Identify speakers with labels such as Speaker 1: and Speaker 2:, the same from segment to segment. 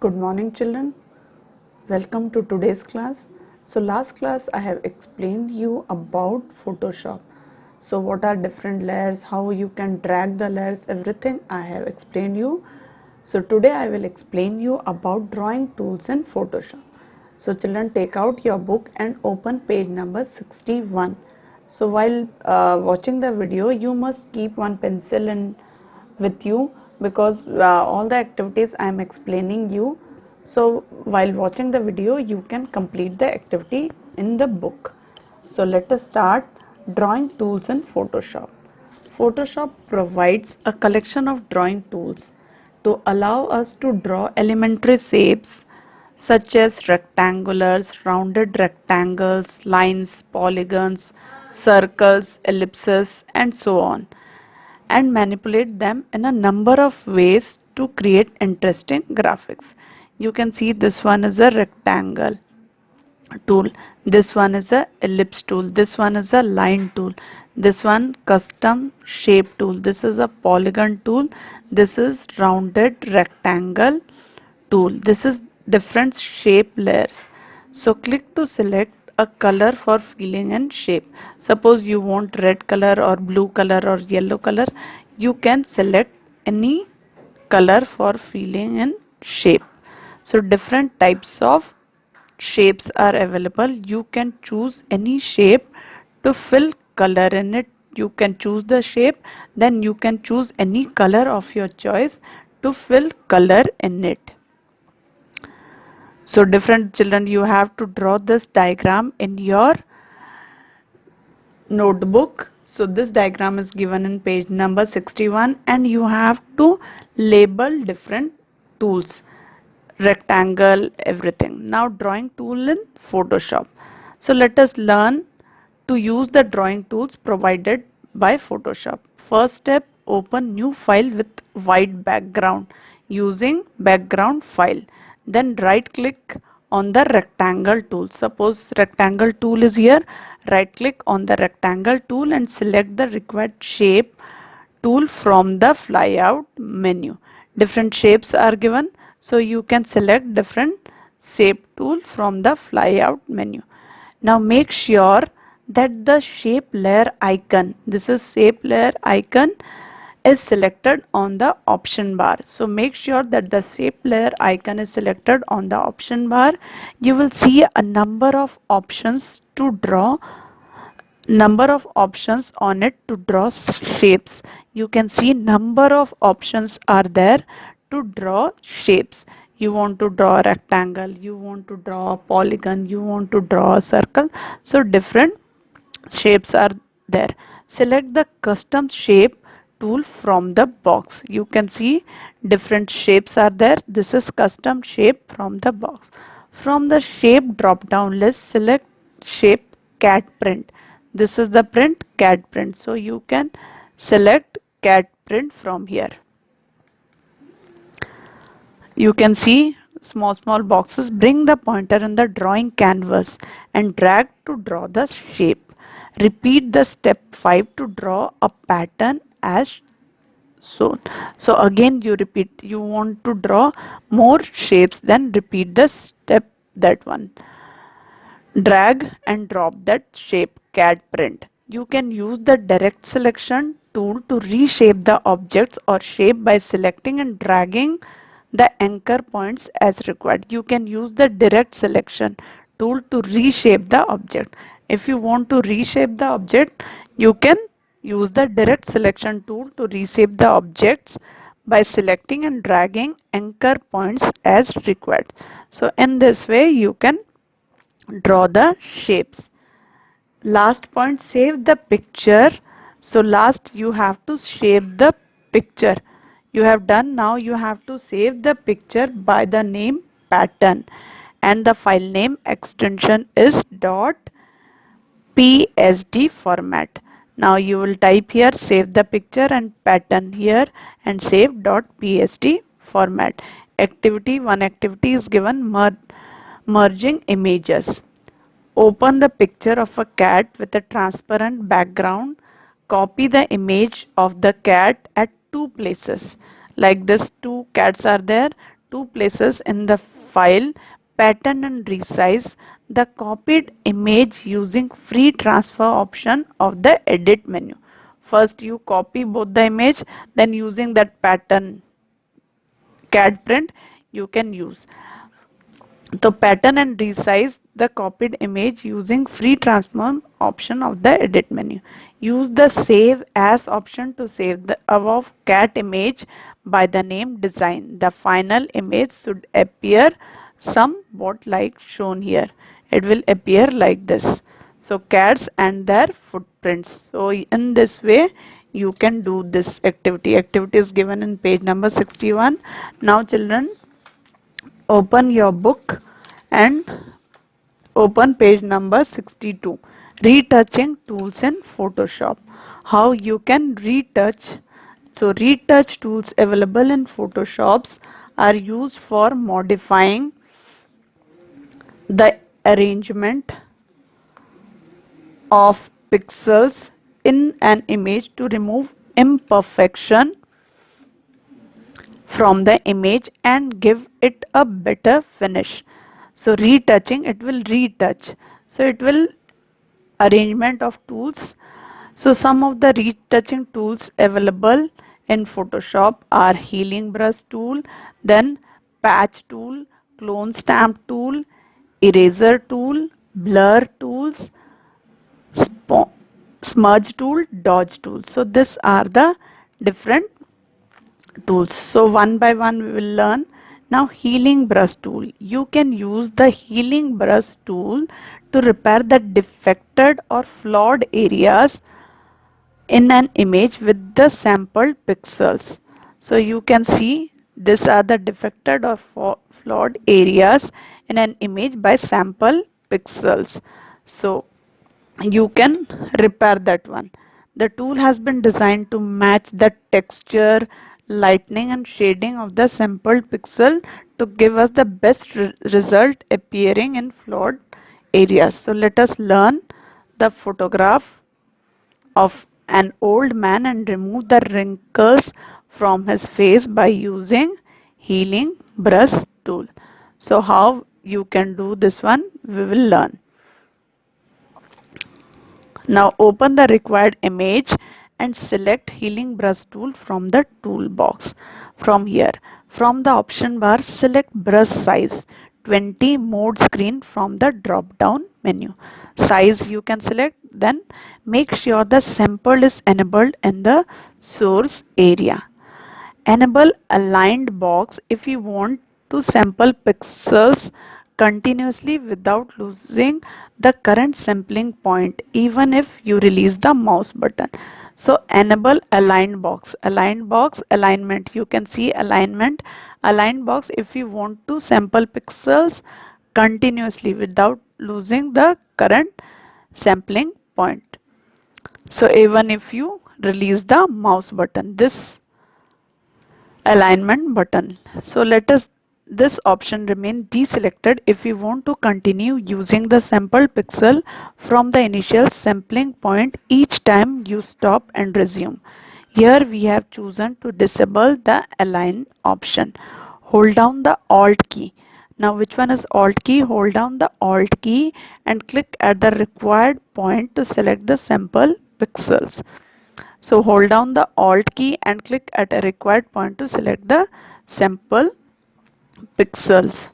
Speaker 1: Good morning, children. Welcome to today's class. So last class I have explained you about Photoshop. So what are different layers, how you can drag the layers, everything I have explained you. So today I will explain you about drawing tools in Photoshop. So children, take out your book and open page number 61. So while watching the video, you must keep one pencil in with you because all the activities I am explaining you, so while watching the video you can complete the activity in the book. So let us start. Drawing tools in Photoshop. Photoshop provides a collection of drawing tools to allow us to draw elementary shapes such as rectangulars, rounded rectangles, lines, polygons, circles, ellipses, and so on, and manipulate them in a number of ways to create interesting graphics. You can see this one is a rectangle tool, this one is a ellipse tool, this one is a line tool, this one custom shape tool, this is a polygon tool, this is rounded rectangle tool, this is different shape layers. So click to select a color for filling and shape. Suppose you want red color or blue color or yellow color, you can select any color for filling and shape. So different types of shapes are available. You can choose any shape to fill color in it. You can choose the shape, then you can choose any color of your choice to fill color in it. So different children, you have to draw this diagram in your notebook. So this diagram is given in page number 61 and you have to label different tools, rectangle, everything. Now drawing tool in Photoshop. So let us learn to use the drawing tools provided by Photoshop. First step, open new file with white background using background file. Then right click on the rectangle tool. Suppose rectangle tool is here, right click on the rectangle tool and select the required shape tool from the flyout menu. Different shapes are given, so you can select different shape tool from the flyout menu. Now make sure that the shape layer icon, this is shape layer icon, is selected on the option bar. So make sure that the shape layer icon is selected on the option bar. You will see a number of options to draw, number of options on it to draw shapes. You can see number of options are there to draw shapes. You want to draw a rectangle, you want to draw a polygon, you want to draw a circle. So different shapes are there. Select the custom shape tool from the box. You can see different shapes are there. This is custom shape from the box. From the shape drop down list, select shape cat print. This is the print cat print. So you can select cat print from here. You can see small boxes. Bring the pointer in the drawing canvas and drag to draw the shape. Repeat the step 5 to draw a pattern as shown. So again you repeat, you want to draw more shapes, then repeat the step, that one. Drag and drop that shape cat print. You can use the direct selection tool to reshape the objects or shape by selecting and dragging the anchor points as required. You can use the direct selection tool to reshape the object. If you want to reshape the object, you can use the direct selection tool to reshape the objects by selecting and dragging anchor points as required. So in this way you can draw the shapes. Last point, save the picture. So last you have to save the picture. You have done, now you have to save the picture by the name pattern and the file name extension is .psd format. Now you will type here save the picture and pattern here and save .psd format. Activity, one activity is given, merging images. Open the picture of a cat with a transparent background. Copy the image of the cat at two places. Like this, two cats are there. two places in the file, pattern and resize the copied image using free transfer option of the edit menu. First you copy both the image, then using that pattern CAD print you can use. So pattern and resize the copied image using free transform option of the edit menu. Use the save as option to save the above cat image by the name design. The final image should appear somewhat like shown here. It will appear like this. So cats and their footprints. So in this way you can do this activity. Activity is given in page number 61. Now children, open your book and open page number 62. Retouching tools in Photoshop. How you can retouch. So retouch tools available in Photoshops are used for modifying the arrangement of pixels in an image to remove imperfection from the image and give it a better finish. So retouching, it will retouch. So it will arrangement of tools. So some of the retouching tools available in Photoshop are healing brush tool, then patch tool, clone stamp tool, eraser tool, blur tools, smudge tool, dodge tool. So these are the different tools. So one by one we will learn. Now healing brush tool. You can use the healing brush tool to repair the defected or flawed areas in an image with the sampled pixels. So you can see these are the defected or flawed areas in an image by sample pixels. So you can repair that one. The tool has been designed to match the texture, lightening and shading of the sampled pixel to give us the best result appearing in flawed areas. So let us learn the photograph of an old man and remove the wrinkles from his face by using healing brush tool. So how you can do this one we will learn. Now open the required image and select healing brush tool from the toolbox. From here, from the option bar, select brush size 20 mode screen from the drop down menu. Size you can select, then make sure the sample is enabled in the source area. Enable aligned box if you want to sample pixels continuously without losing the current sampling point even if you release the mouse button. So enable aligned box. Aligned box, alignment. You can see alignment. Aligned box if you want to sample pixels continuously without losing the current sampling point. So even if you release the mouse button, this alignment button. So let us this option remain deselected if we want to continue using the sample pixel from the initial sampling point each time you stop and resume. Here we have chosen to disable the align option. Hold down the Alt key. Now which one is Alt key? Hold down the Alt key and click at the required point to select the sample pixels. So hold down the Alt key and click at a required point to select the sample pixels.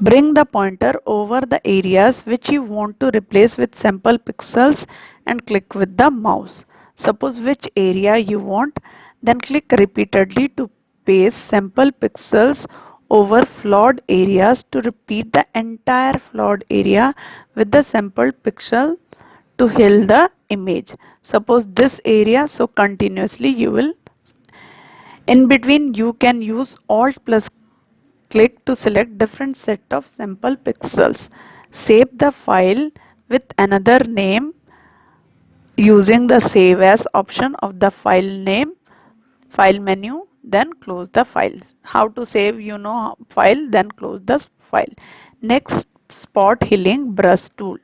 Speaker 1: Bring the pointer over the areas which you want to replace with sample pixels and click with the mouse. Suppose which area you want, then click repeatedly to paste sample pixels over flawed areas to repeat the entire flawed area with the sample pixel to heal the image. Suppose this area, so continuously you will, in between you can use Alt plus click to select different set of sample pixels. Save the file with another name using the save as option of the file menu, then close the file. How to save, you know, file, then close the file. Next, spot healing brush tool.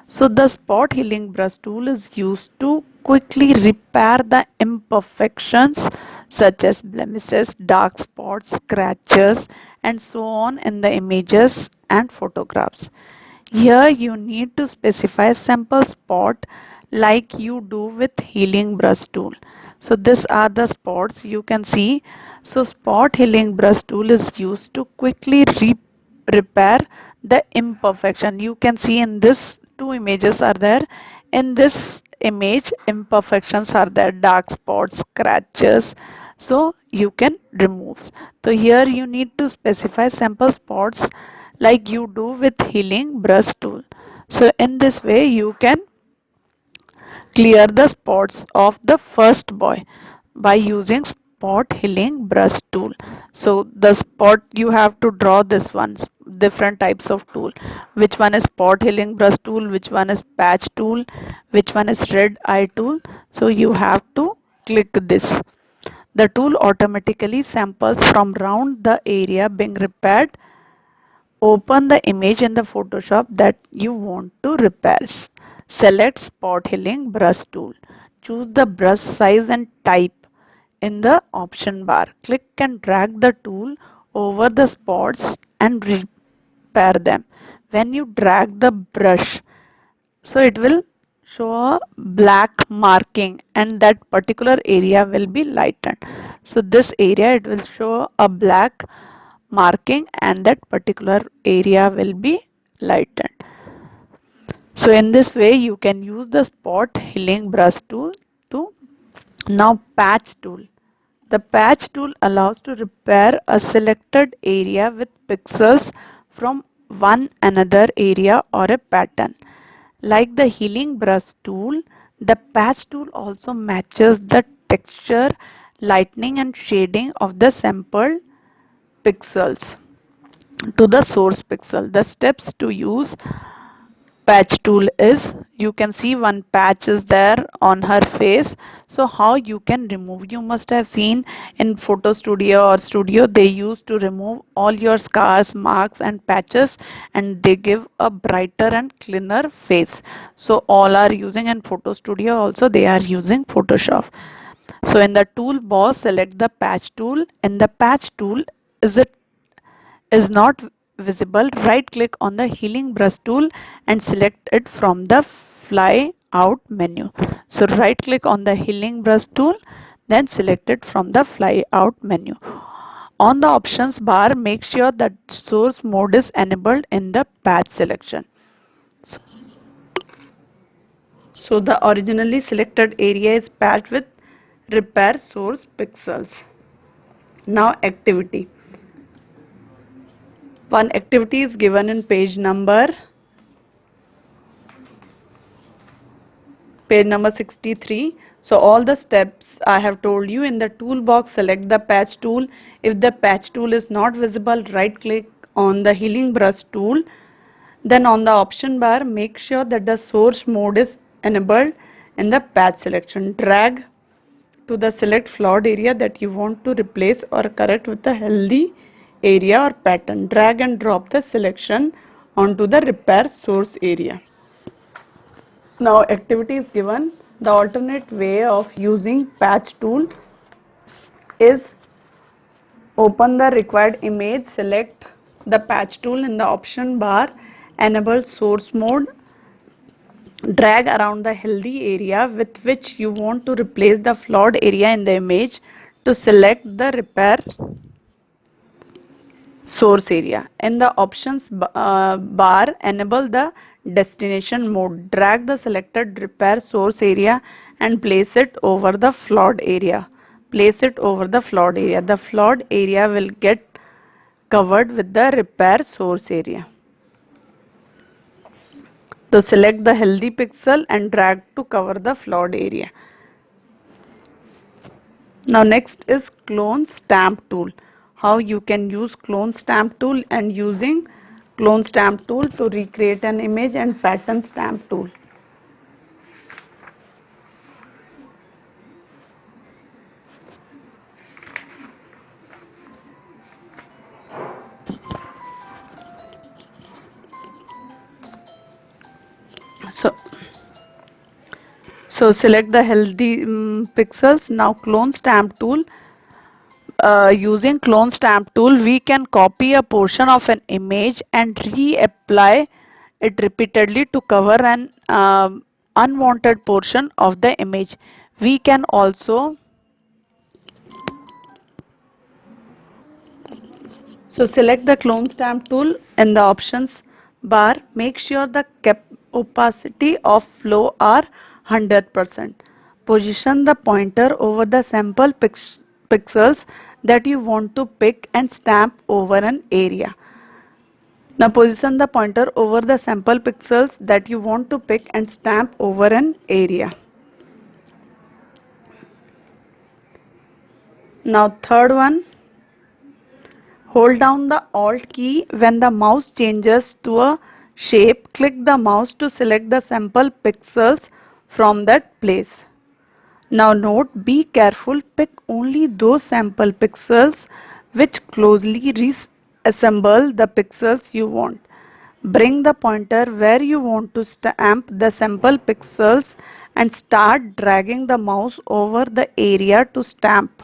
Speaker 1: So the spot healing brush tool is used to quickly repair the imperfections such as blemishes, dark spots, scratches, and so on in the images and photographs. Here you need to specify sample spot like you do with healing brush tool. So these are the spots you can see. So spot healing brush tool is used to quickly repair the imperfection. You can see in this two images are there. In this image imperfections are there, dark spots, scratches, so you can remove. So here you need to specify sample spots like you do with healing brush tool. So in this way you can clear the spots of the first boy by using spot healing brush tool. So the spot you have to draw this ones different types of tool. Which one is spot healing brush tool, which one is patch tool, which one is red eye tool. So you have to click this. The tool automatically samples from around the area being repaired. Open the image in the Photoshop that you want to repair. Select spot healing brush tool. Choose the brush size and type in the option bar. Click and drag the tool over the spots and repair them. When you drag the brush, so it will show a black marking and that particular area will be lightened. So this area it will show a black marking and that particular area will be lightened. So in this way you can use the spot healing brush tool to. Now patch tool. The patch tool allows to repair a selected area with pixels from one another area or a pattern. Like the healing brush tool, the patch tool also matches the texture, lightening and shading of the sample pixels to the source pixel. The steps to use patch tool is, you can see one patch is there on her face. So how you can remove, you must have seen in photo studio or studio they used to remove all your scars, marks and patches and they give a brighter and cleaner face. So all are using in photo studio, also they are using Photoshop. So in the toolbar select the patch tool. In the patch tool, is not visible, right click on the healing brush tool and select it from the fly out menu. So right click on the healing brush tool, then select it from the fly out menu. On the options bar, make sure that source mode is enabled in the patch selection. So the originally selected area is patched with repair source pixels. Now activity. One activity is given in page number 63. So all the steps I have told you. In the toolbox select the patch tool. If the patch tool is not visible, right click on the healing brush tool. Then on the option bar make sure that the source mode is enabled in the patch selection. Drag to the select flawed area that you want to replace or correct with the healthy area or pattern. Drag and drop the selection onto the repair source area. Now activity is given. The alternate way of using patch tool is open the required image, select the patch tool in the option bar, enable source mode, drag around the healthy area with which you want to replace the flawed area in the image to select the repair source area. In the options bar, enable the destination mode. Drag the selected repair source area and place it over the flawed area. Place it over the flawed area. The flawed area will get covered with the repair source area. So select the healthy pixel and drag to cover the flawed area. Now next is clone stamp tool. How you can use clone stamp tool, and using clone stamp tool to recreate an image, and pattern stamp tool. So select the healthy pixels. Now clone stamp tool. using clone stamp tool, we can copy a portion of an image and reapply it repeatedly to cover an unwanted portion of the image. We can also select the clone stamp tool in the options bar. Make sure the cap opacity of flow are 100%. Position the pointer over the sample pixels that you want to pick and stamp over an area. Now position the pointer over the sample pixels that you want to pick and stamp over an area. Now third one, hold down the Alt key when the mouse changes to a shape. Click the mouse to select the sample pixels from that place. Now note, be careful, pick only those sample pixels which closely reassemble the pixels you want. Bring the pointer where you want to stamp the sample pixels and start dragging the mouse over the area to stamp.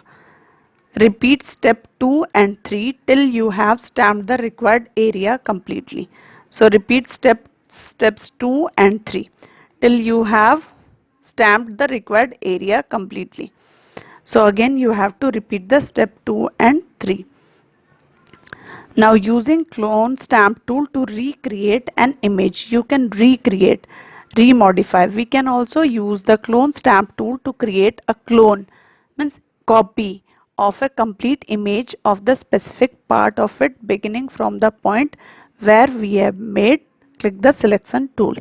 Speaker 1: Repeat step 2 and 3 till you have stamped the required area completely. So repeat steps 2 and 3 till you have stamped the required area completely. So again you have to repeat the step 2 and 3. Now using clone stamp tool to recreate an image, you can recreate, remodify. We can also use the clone stamp tool to create a clone, means copy of a complete image of the specific part of it beginning from the point where we have made. Click the selection tool.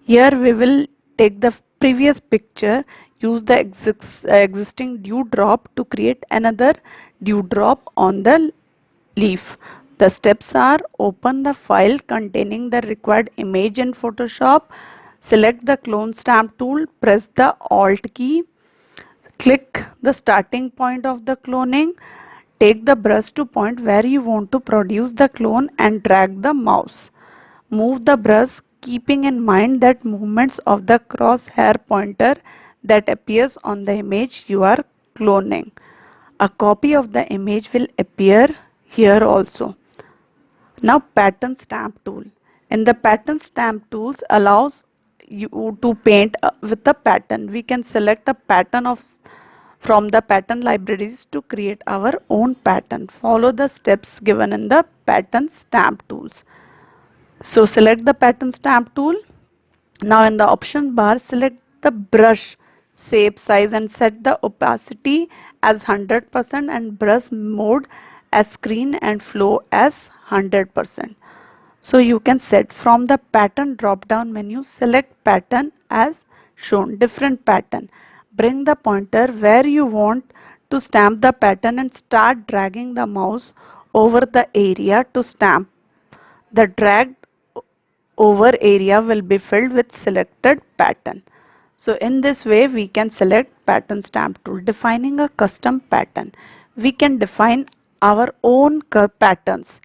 Speaker 1: Here we will take the previous picture, use the existing dewdrop to create another dewdrop on the leaf. The steps are: open the file containing the required image in Photoshop, select the clone stamp tool, press the Alt key, click the starting point of the cloning, take the brush to point where you want to produce the clone and drag the mouse. Move the brush keeping in mind that movements of the crosshair pointer that appears on the image you are cloning. A copy of the image will appear here also. Now pattern stamp tool. In the pattern stamp tools allows you to paint with a pattern. We can select a pattern from the pattern libraries to create our own pattern. Follow the steps given in the pattern stamp tools. So select the pattern stamp tool. Now in the option bar, select the brush shape, size and set the opacity as 100% and brush mode as screen and flow as 100%. So you can set from the pattern drop down menu, select pattern as shown, different pattern. Bring the pointer where you want to stamp the pattern and start dragging the mouse over the area to stamp. The dragged over area will be filled with selected pattern. So in this way we can select pattern stamp tool. Defining a custom pattern. We can define our own patterns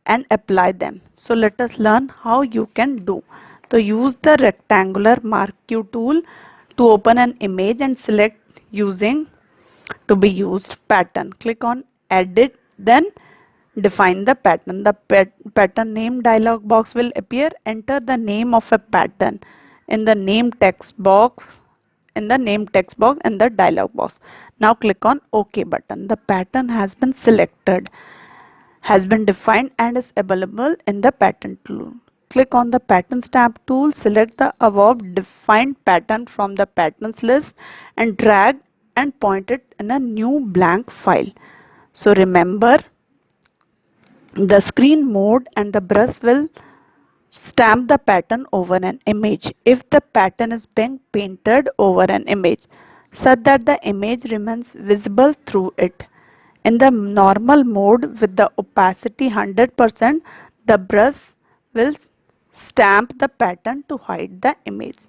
Speaker 1: and apply them. So let us learn how you can do. So use the rectangular mark Q tool to open an image and select using to be used pattern. Click on edit, then define the pattern. The pattern name dialog box will appear. Enter the name of a pattern in the name text box, in the dialog box. Now click on OK button. The pattern has been selected, has been defined and is available in the pattern tool. Click on the pattern stamp tool, select the above defined pattern from the patterns list and drag and point it in a new blank file. So remember, the screen mode and the brush will stamp the pattern over an image if the pattern is being painted over an image such that the image remains visible through it. In the normal mode with the opacity 100%, the brush will stamp the pattern to hide the image.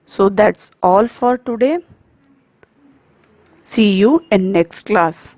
Speaker 1: So that's all for today. See you in next class.